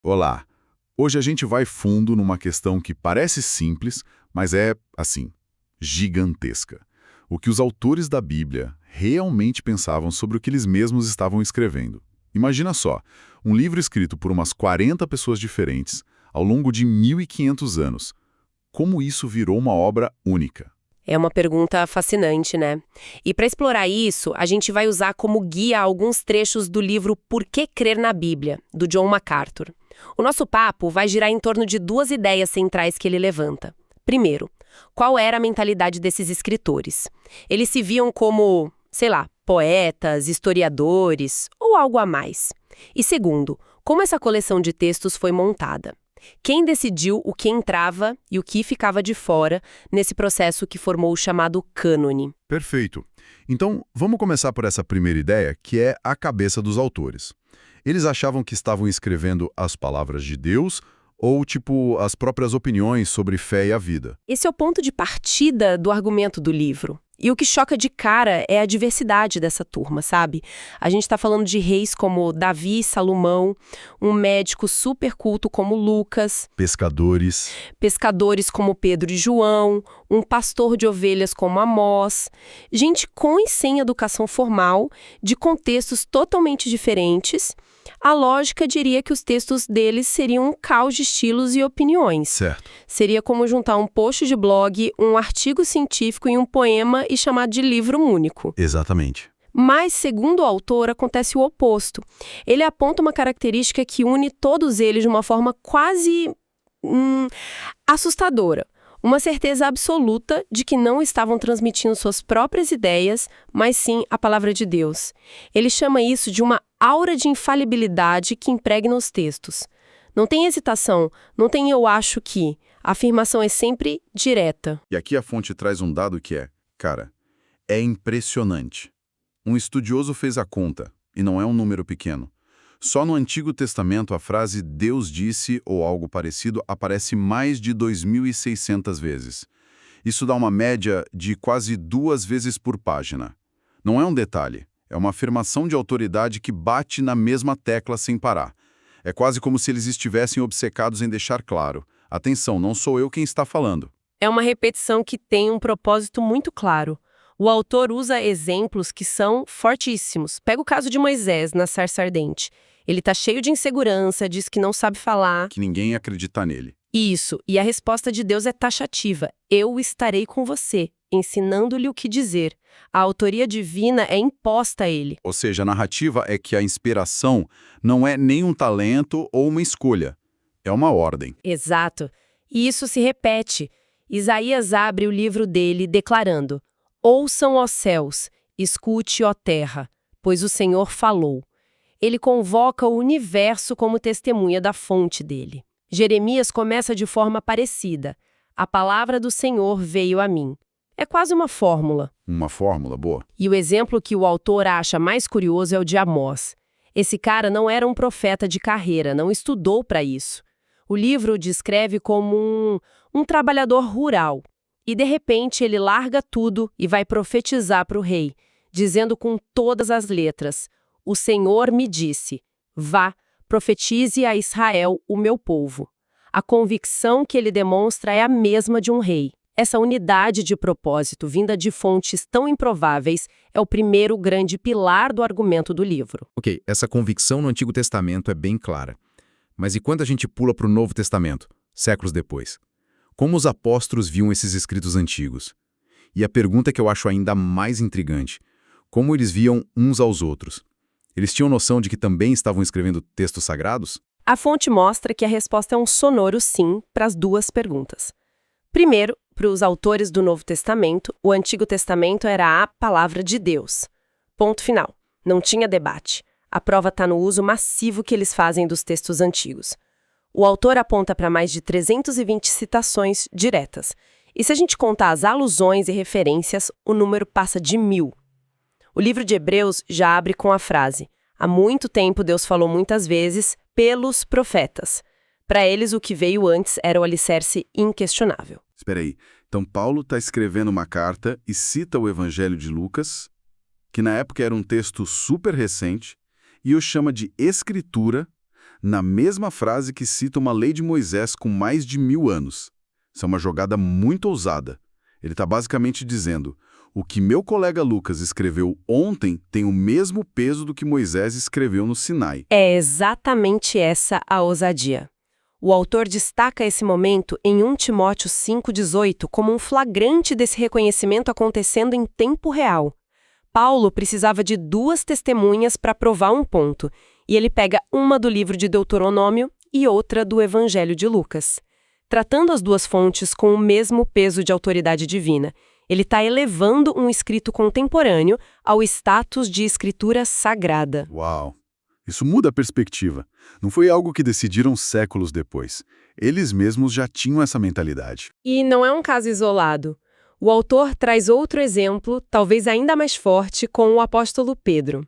Olá! Hoje a gente vai fundo numa questão que parece simples, mas é, assim, gigantesca. O que os autores da Bíblia realmente pensavam sobre o que eles mesmos estavam escrevendo. Imagina só, um livro escrito por umas 40 pessoas diferentes, ao longo de 1.500 anos. Como isso virou uma obra única? É uma pergunta fascinante, né? E para explorar isso, a gente vai usar como guia alguns trechos do livro Por que Crer na Bíblia, do John MacArthur. O nosso papo vai girar em torno de duas ideias centrais que ele levanta. Primeiro, qual era a mentalidade desses escritores? Eles se viam como, sei lá, poetas, historiadores ou algo a mais? E segundo, como essa coleção de textos foi montada? Quem decidiu o que entrava e o que ficava de fora nesse processo que formou o chamado cânone? Perfeito. Então, vamos começar por essa primeira ideia, que é a cabeça dos autores. Eles achavam que estavam escrevendo as palavras de Deus ou, tipo, as próprias opiniões sobre fé e a vida. Esse é o ponto de partida do argumento do livro. E o que choca de cara é a diversidade dessa turma, sabe? A gente está falando de reis como Davi e Salomão, um médico super culto como Lucas, Pescadores. pescadores como Pedro e João, um pastor de ovelhas como Amós, gente com e sem educação formal, de contextos totalmente diferentes. A lógica diria que os textos deles seriam um caos de estilos e opiniões. Certo. Seria como juntar um post de blog, um artigo científico e um poema e chamar de livro único. Exatamente. Mas, segundo o autor, acontece o oposto. Ele aponta uma característica que une todos eles de uma forma quase assustadora. Uma certeza absoluta de que não estavam transmitindo suas próprias ideias, mas sim a palavra de Deus. Ele chama isso de uma aura de infalibilidade que impregna os textos. Não tem hesitação, não tem eu acho que. A afirmação é sempre direta. E aqui a fonte traz um dado que cara, é impressionante. Um estudioso fez a conta, e não é um número pequeno. Só no Antigo Testamento a frase Deus disse ou algo parecido aparece mais de 2.600 vezes. Isso dá uma média de quase 2 vezes por página. Não é um detalhe, é uma afirmação de autoridade que bate na mesma tecla sem parar. É quase como se eles estivessem obcecados em deixar claro: atenção, não sou eu quem está falando. É uma repetição que tem um propósito muito claro. O autor usa exemplos que são fortíssimos. Pega o caso de Moisés na sarça ardente. Ele está cheio de insegurança, diz que não sabe falar. Que ninguém acredita nele. Isso, e a resposta de Deus é taxativa. Eu estarei com você, ensinando-lhe o que dizer. A autoria divina é imposta a ele. Ou seja, a narrativa é que a inspiração não é nem um talento ou uma escolha. É uma ordem. Exato. E isso se repete. Isaías abre o livro dele declarando: Ouçam, ó céus, escute, ó terra, pois o Senhor falou. Ele convoca o universo como testemunha da fonte dele. Jeremias começa de forma parecida. A palavra do Senhor veio a mim. É quase uma fórmula. Uma fórmula boa. E o exemplo que o autor acha mais curioso é o de Amós. Esse cara não era um profeta de carreira, não estudou para isso. O livro o descreve como um trabalhador rural. E de repente ele larga tudo e vai profetizar para o rei, dizendo com todas as letras: O Senhor me disse, vá, profetize a Israel, o meu povo. A convicção que ele demonstra é a mesma de um rei. Essa unidade de propósito, vinda de fontes tão improváveis, é o primeiro grande pilar do argumento do livro. Ok, essa convicção no Antigo Testamento é bem clara. Mas e quando a gente pula para o Novo Testamento, séculos depois? Como os apóstolos viam esses escritos antigos? E a pergunta que eu acho ainda mais intrigante: como eles viam uns aos outros? Eles tinham noção de que também estavam escrevendo textos sagrados? A fonte mostra que a resposta é um sonoro sim para as duas perguntas. Primeiro, para os autores do Novo Testamento, o Antigo Testamento era a palavra de Deus. Ponto final. Não tinha debate. A prova está no uso massivo que eles fazem dos textos antigos. O autor aponta para mais de 320 citações diretas. E se a gente contar as alusões e referências, o número passa de 1.000. O livro de Hebreus já abre com a frase: há muito tempo Deus falou muitas vezes pelos profetas. Para eles, o que veio antes era o alicerce inquestionável. Espera aí, então Paulo está escrevendo uma carta e cita o Evangelho de Lucas, que na época era um texto super recente, e o chama de escritura, na mesma frase que cita uma lei de Moisés com mais de 1000 anos. Isso é uma jogada muito ousada. Ele está basicamente dizendo: o que meu colega Lucas escreveu ontem tem o mesmo peso do que Moisés escreveu no Sinai. É exatamente essa a ousadia. O autor destaca esse momento em 1 Timóteo 5,18 como um flagrante desse reconhecimento acontecendo em tempo real. Paulo precisava de 2 testemunhas para provar um ponto, e ele pega uma do livro de Deuteronômio e outra do Evangelho de Lucas. Tratando as 2 fontes com o mesmo peso de autoridade divina, ele está elevando um escrito contemporâneo ao status de escritura sagrada. Uau! Isso muda a perspectiva. Não foi algo que decidiram séculos depois. Eles mesmos já tinham essa mentalidade. E não é um caso isolado. O autor traz outro exemplo, talvez ainda mais forte, com o apóstolo Pedro.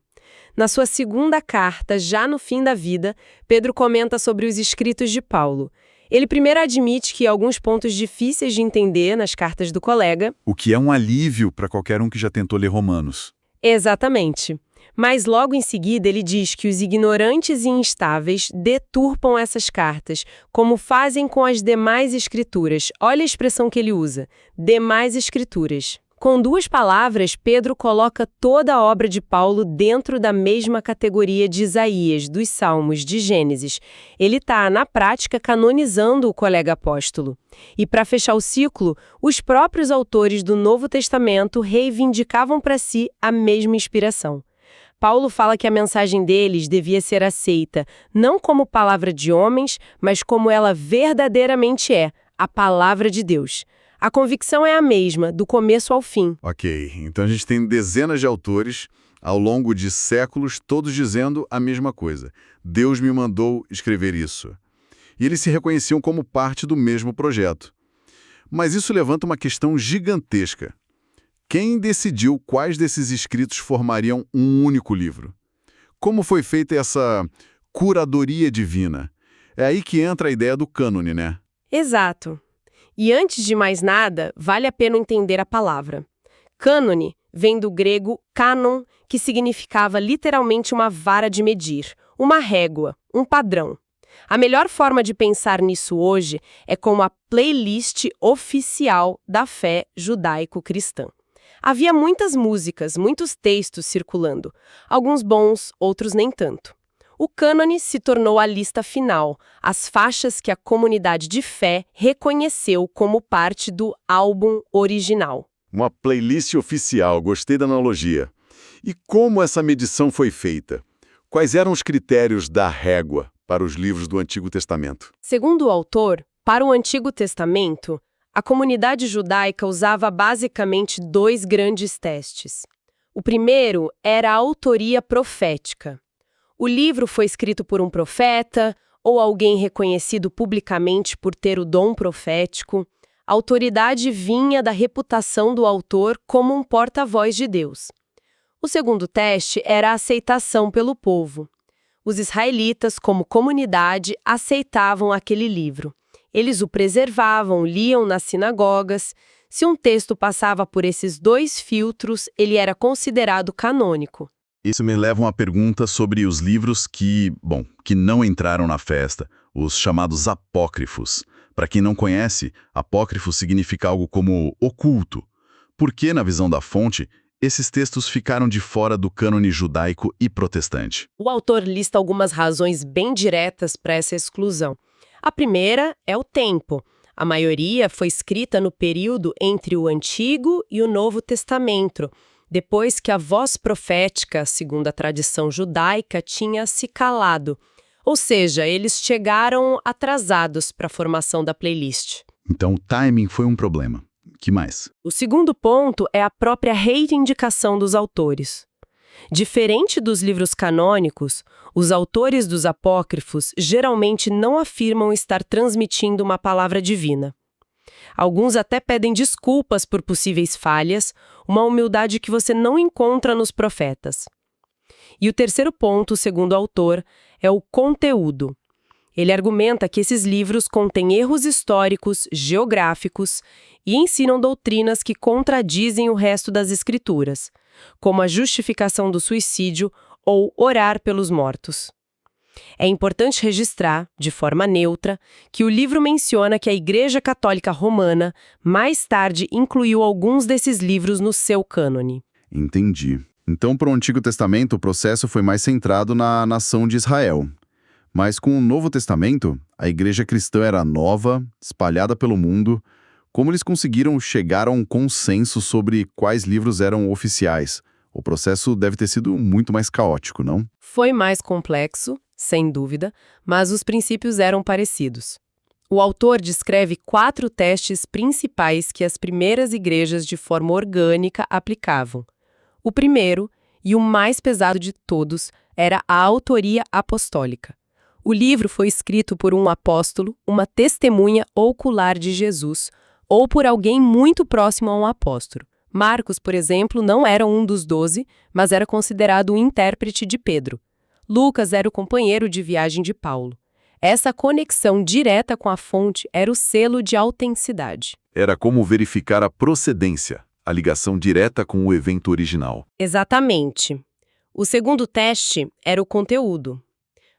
Na sua 2ª carta, já no fim da vida, Pedro comenta sobre os escritos de Paulo. Ele primeiro admite que há alguns pontos difíceis de entender nas cartas do colega. O que é um alívio para qualquer um que já tentou ler Romanos. Exatamente. Mas logo em seguida ele diz que os ignorantes e instáveis deturpam essas cartas, como fazem com as demais escrituras. Olha a expressão que ele usa, demais escrituras. Com 2 palavras, Pedro coloca toda a obra de Paulo dentro da mesma categoria de Isaías, dos Salmos, de Gênesis. Ele está, na prática, canonizando o colega apóstolo. E para fechar o ciclo, os próprios autores do Novo Testamento reivindicavam para si a mesma inspiração. Paulo fala que a mensagem deles devia ser aceita não como palavra de homens, mas como ela verdadeiramente é, a palavra de Deus. A convicção é a mesma, do começo ao fim. Ok, então a gente tem dezenas de autores ao longo de séculos, todos dizendo a mesma coisa. Deus me mandou escrever isso. E eles se reconheciam como parte do mesmo projeto. Mas isso levanta uma questão gigantesca. Quem decidiu quais desses escritos formariam um único livro? Como foi feita essa curadoria divina? É aí que entra a ideia do cânone, né? Exato. E antes de mais nada, vale a pena entender a palavra. Cânone vem do grego cânon, que significava literalmente uma vara de medir, uma régua, um padrão. A melhor forma de pensar nisso hoje é como a playlist oficial da fé judaico-cristã. Havia muitas músicas, muitos textos circulando, alguns bons, outros nem tanto. O cânone se tornou a lista final, as faixas que a comunidade de fé reconheceu como parte do álbum original. Uma playlist oficial, gostei da analogia. E como essa medição foi feita? Quais eram os critérios da régua para os livros do Antigo Testamento? Segundo o autor, para o Antigo Testamento, a comunidade judaica usava basicamente 2 grandes testes. O primeiro era a autoria profética. O livro foi escrito por um profeta ou alguém reconhecido publicamente por ter o dom profético. A autoridade vinha da reputação do autor como um porta-voz de Deus. O segundo teste era a aceitação pelo povo. Os israelitas, como comunidade, aceitavam aquele livro. Eles o preservavam, liam nas sinagogas. Se um texto passava por esses 2 filtros, ele era considerado canônico. Isso me leva a uma pergunta sobre os livros que não entraram na festa, os chamados apócrifos. Para quem não conhece, apócrifo significa algo como oculto. Por que, na visão da fonte, esses textos ficaram de fora do cânone judaico e protestante? O autor lista algumas razões bem diretas para essa exclusão. A primeira é o tempo. A maioria foi escrita no período entre o Antigo e o Novo Testamento, depois que a voz profética, segundo a tradição judaica, tinha se calado. Ou seja, eles chegaram atrasados para a formação da playlist. Então o timing foi um problema. Que mais? O segundo ponto é a própria reivindicação dos autores. Diferente dos livros canônicos, os autores dos apócrifos geralmente não afirmam estar transmitindo uma palavra divina. Alguns até pedem desculpas por possíveis falhas, uma humildade que você não encontra nos profetas. E o terceiro ponto, segundo o autor, é o conteúdo. Ele argumenta que esses livros contêm erros históricos, geográficos e ensinam doutrinas que contradizem o resto das escrituras, como a justificação do suicídio ou orar pelos mortos. É importante registrar, de forma neutra, que o livro menciona que a Igreja Católica Romana, mais tarde, incluiu alguns desses livros no seu cânone. Entendi. Então, para o Antigo Testamento, o processo foi mais centrado na nação de Israel. Mas com o Novo Testamento, a igreja cristã era nova, espalhada pelo mundo. Como eles conseguiram chegar a um consenso sobre quais livros eram oficiais? O processo deve ter sido muito mais caótico, não? Foi mais complexo, sem dúvida, mas os princípios eram parecidos. O autor descreve 4 testes principais que as primeiras igrejas de forma orgânica aplicavam. O primeiro, e o mais pesado de todos, era a autoria apostólica. O livro foi escrito por um apóstolo, uma testemunha ocular de Jesus, ou por alguém muito próximo a um apóstolo. Marcos, por exemplo, não era um dos 12, mas era considerado um intérprete de Pedro. Lucas era o companheiro de viagem de Paulo. Essa conexão direta com a fonte era o selo de autenticidade. Era como verificar a procedência, a ligação direta com o evento original. Exatamente. O segundo teste era o conteúdo.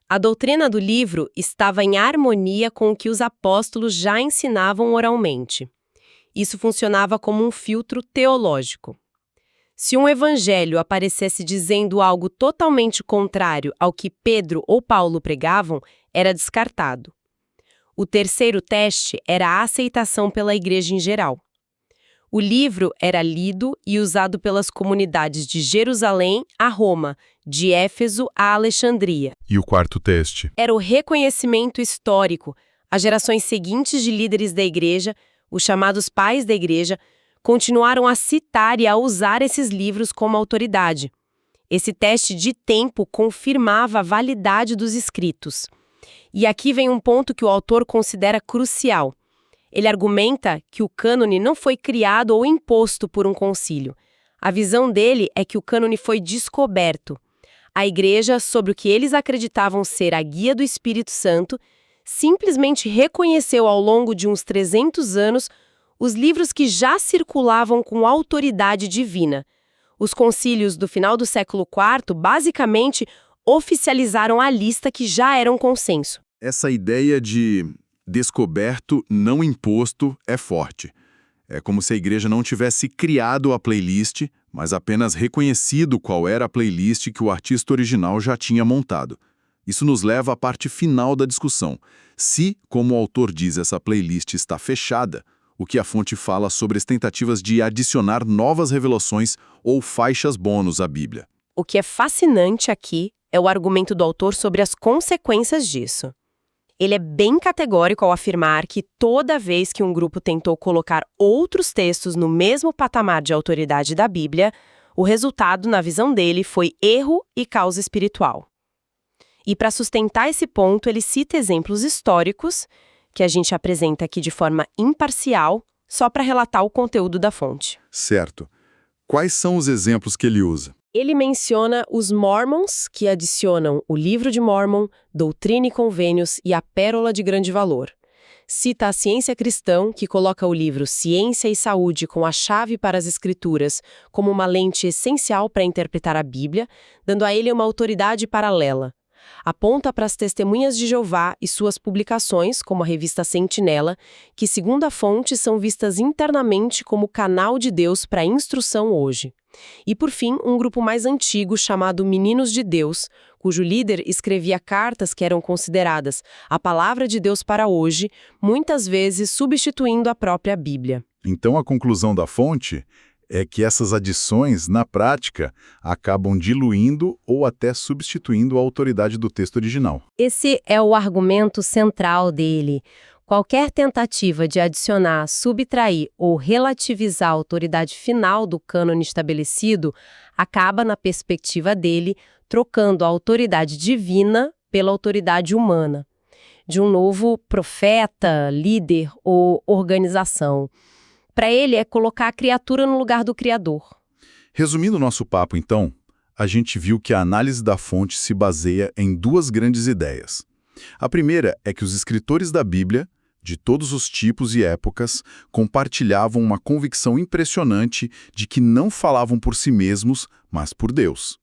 A doutrina do livro estava em harmonia com o que os apóstolos já ensinavam oralmente. Isso funcionava como um filtro teológico. Se um evangelho aparecesse dizendo algo totalmente contrário ao que Pedro ou Paulo pregavam, era descartado. O terceiro teste era a aceitação pela igreja em geral. O livro era lido e usado pelas comunidades de Jerusalém a Roma, de Éfeso a Alexandria. E o quarto teste? Era o reconhecimento histórico. As gerações seguintes de líderes da igreja, os chamados pais da igreja, continuaram a citar e a usar esses livros como autoridade. Esse teste de tempo confirmava a validade dos escritos. E aqui vem um ponto que o autor considera crucial. Ele argumenta que o cânone não foi criado ou imposto por um concílio. A visão dele é que o cânone foi descoberto. A igreja, sobre o que eles acreditavam ser a guia do Espírito Santo, simplesmente reconheceu ao longo de uns 300 anos os livros que já circulavam com autoridade divina. Os concílios do final do século IV, basicamente, oficializaram a lista que já era um consenso. Essa ideia de descoberto, não imposto, é forte. É como se a igreja não tivesse criado a playlist, mas apenas reconhecido qual era a playlist que o artista original já tinha montado. Isso nos leva à parte final da discussão. Se, como o autor diz, essa playlist está fechada, o que a fonte fala sobre as tentativas de adicionar novas revelações ou faixas bônus à Bíblia. O que é fascinante aqui é o argumento do autor sobre as consequências disso. Ele é bem categórico ao afirmar que toda vez que um grupo tentou colocar outros textos no mesmo patamar de autoridade da Bíblia, o resultado, na visão dele, foi erro e causa espiritual. E para sustentar esse ponto, ele cita exemplos históricos, que a gente apresenta aqui de forma imparcial, só para relatar o conteúdo da fonte. Certo. Quais são os exemplos que ele usa? Ele menciona os Mormons, que adicionam o Livro de Mórmon, Doutrina e Convênios e a Pérola de Grande Valor. Cita a Ciência Cristã, que coloca o livro Ciência e Saúde com a chave para as Escrituras como uma lente essencial para interpretar a Bíblia, dando a ele uma autoridade paralela. Aponta para as Testemunhas de Jeová e suas publicações, como a revista Sentinela, que, segundo a fonte, são vistas internamente como canal de Deus para instrução hoje. E, por fim, um grupo mais antigo chamado Meninos de Deus, cujo líder escrevia cartas que eram consideradas a palavra de Deus para hoje, muitas vezes substituindo a própria Bíblia. Então, a conclusão da fonte é que essas adições, na prática, acabam diluindo ou até substituindo a autoridade do texto original. Esse é o argumento central dele. Qualquer tentativa de adicionar, subtrair ou relativizar a autoridade final do cânone estabelecido acaba, na perspectiva dele, trocando a autoridade divina pela autoridade humana, de um novo profeta, líder ou organização. Para ele, é colocar a criatura no lugar do Criador. Resumindo o nosso papo, então, a gente viu que a análise da fonte se baseia em duas grandes ideias. A primeira é que os escritores da Bíblia, de todos os tipos e épocas, compartilhavam uma convicção impressionante de que não falavam por si mesmos, mas por Deus.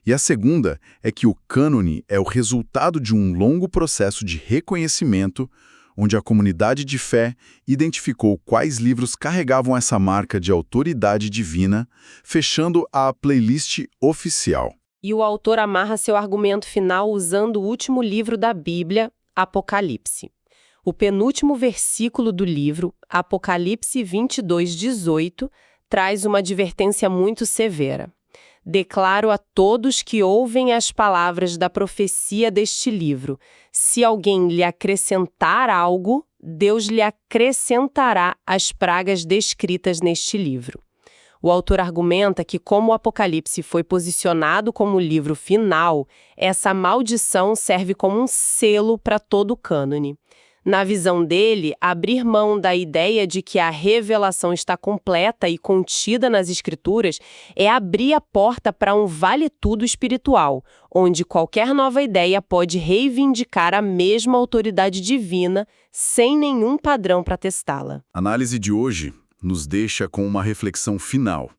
E a segunda é que o cânone é o resultado de um longo processo de reconhecimento, onde a comunidade de fé identificou quais livros carregavam essa marca de autoridade divina, fechando a playlist oficial. E o autor amarra seu argumento final usando o último livro da Bíblia, Apocalipse. O penúltimo versículo do livro, Apocalipse 22:18, traz uma advertência muito severa. Declaro a todos que ouvem as palavras da profecia deste livro: se alguém lhe acrescentar algo, Deus lhe acrescentará as pragas descritas neste livro. O autor argumenta que, como o Apocalipse foi posicionado como o livro final, essa maldição serve como um selo para todo o cânone. Na visão dele, abrir mão da ideia de que a revelação está completa e contida nas Escrituras é abrir a porta para um vale-tudo espiritual, onde qualquer nova ideia pode reivindicar a mesma autoridade divina sem nenhum padrão para testá-la. A análise de hoje nos deixa com uma reflexão final.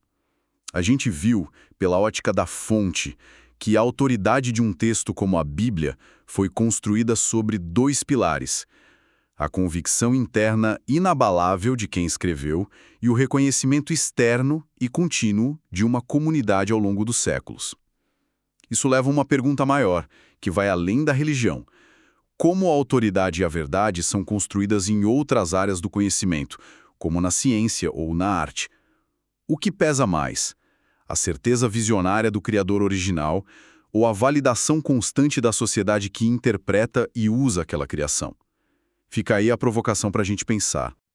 A gente viu, pela ótica da fonte, que a autoridade de um texto como a Bíblia foi construída sobre dois pilares: a convicção interna inabalável de quem escreveu e o reconhecimento externo e contínuo de uma comunidade ao longo dos séculos. Isso leva a uma pergunta maior, que vai além da religião. Como a autoridade e a verdade são construídas em outras áreas do conhecimento, como na ciência ou na arte? O que pesa mais? A certeza visionária do Criador original ou a validação constante da sociedade que interpreta e usa aquela criação? Fica aí a provocação para a gente pensar.